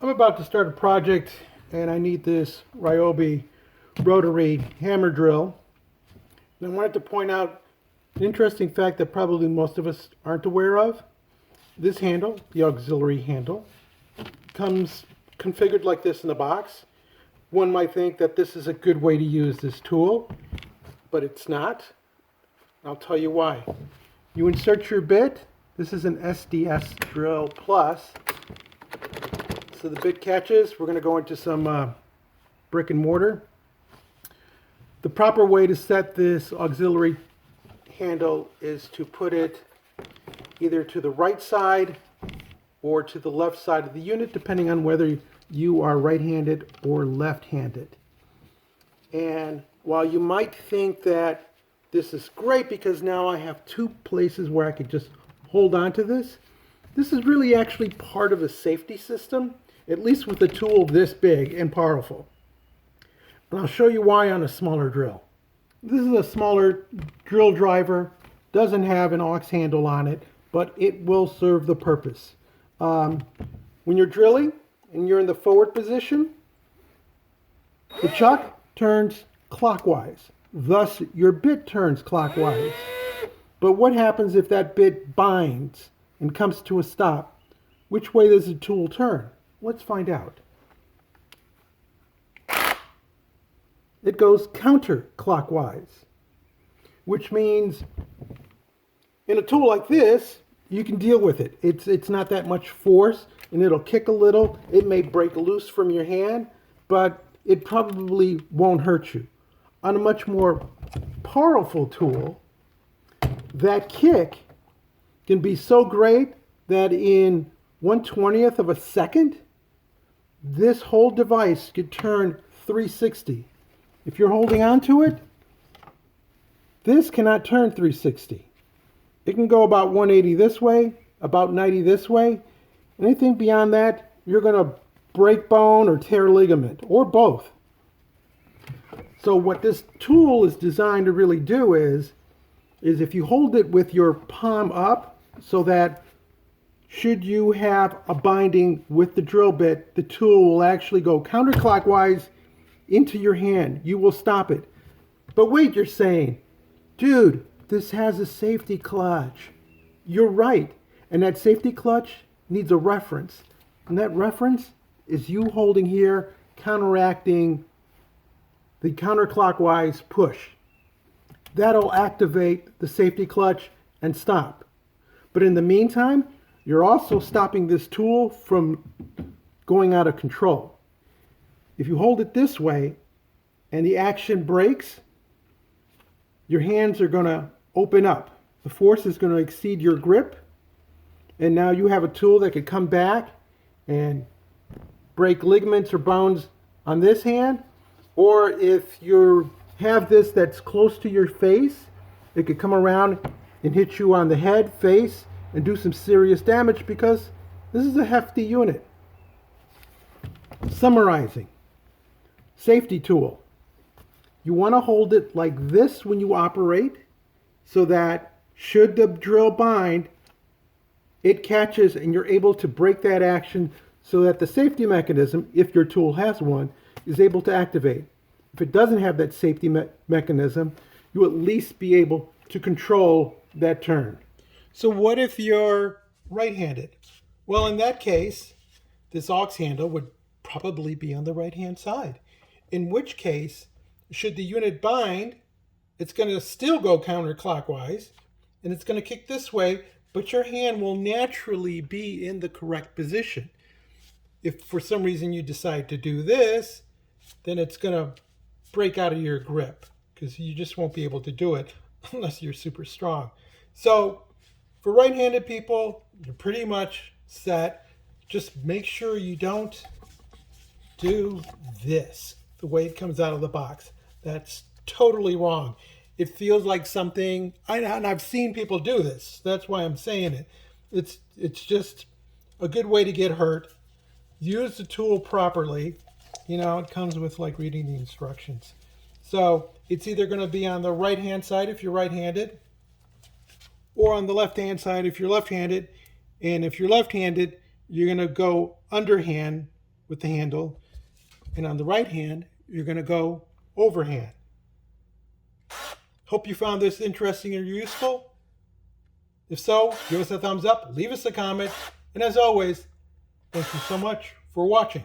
I'm about to start a project and I need this Ryobi rotary hammer drill. And I wanted to point out an interesting fact that probably most of us aren't aware of. This handle, the auxiliary handle, comes configured like this in the box. One might think that this is a good way to use this tool, but it's not. I'll tell you why. You insert your bit. This is an SDS drill plus. So the bit catches. We're going to go into some brick and mortar. The proper way to set this auxiliary handle is to put it either to the right side or to the left side of the unit, depending on whether you are right-handed or left-handed. And while you might think that this is great because now I have two places where I could just hold on to this, this is really actually part of a safety system, at least with a tool this big and powerful. And I'll show you why on a smaller drill. This is a smaller drill driver, doesn't have an aux handle on it, but it will serve the purpose. When you're drilling and you're in the forward position, the chuck turns clockwise. Thus, your bit turns clockwise. But what happens if that bit binds and comes to a stop? Which way does the tool turn? Let's find out. It goes counterclockwise, which means in a tool like this, you can deal with it. It's not that much force, and it'll kick a little. It may break loose from your hand, but it probably won't hurt you. On a much more powerful tool, that kick can be so great that in 1/20th of a second, this whole device could turn 360. If you're holding on to it, this cannot turn 360. It can go about 180 this way, about 90 this way. Anything beyond that, you're going to break bone or tear ligament, or both. So what this tool is designed to really do is if you hold it with your palm up so that should you have a binding with the drill bit, the tool will actually go counterclockwise into your hand. You will stop it. But wait, you're saying, dude, this has a safety clutch. You're right. And that safety clutch needs a reference. And that reference is you holding here, counteracting the counterclockwise push. That'll activate the safety clutch and stop. But in the meantime, you're also stopping this tool from going out of control. If you hold it this way and the action breaks, your hands are going to open up. The force is going to exceed your grip, and now you have a tool that could come back and break ligaments or bones on this hand. Or if you have this that's close to your face, it could come around and hit you on the head, face, and do some serious damage because this is a hefty unit. Summarizing. Safety tool. You want to hold it like this when you operate so that should the drill bind, it catches and you're able to break that action so that the safety mechanism, if your tool has one, is able to activate. If it doesn't have that safety mechanism, you at least be able to control that turn. So what if you're right-handed? Well, in that case, this aux handle would probably be on the right-hand side. In which case, should the unit bind, it's going to still go counterclockwise, and it's going to kick this way, but your hand will naturally be in the correct position. If for some reason you decide to do this, then it's going to break out of your grip because you just won't be able to do it unless you're super strong. So for right-handed people, you're pretty much set. Just make sure you don't do this the way it comes out of the box. That's totally wrong. It feels like something, and I've seen people do this. That's why I'm saying it. It's just a good way to get hurt. Use the tool properly. You know, it comes with like reading the instructions. So it's either going to be on the right-hand side if you're right-handed, or on the left-hand side if you're left-handed. And if you're left-handed, you're going to go underhand with the handle. And on the right hand, you're going to go overhand. Hope you found this interesting and useful. If so, give us a thumbs up, leave us a comment, and as always, thank you so much for watching.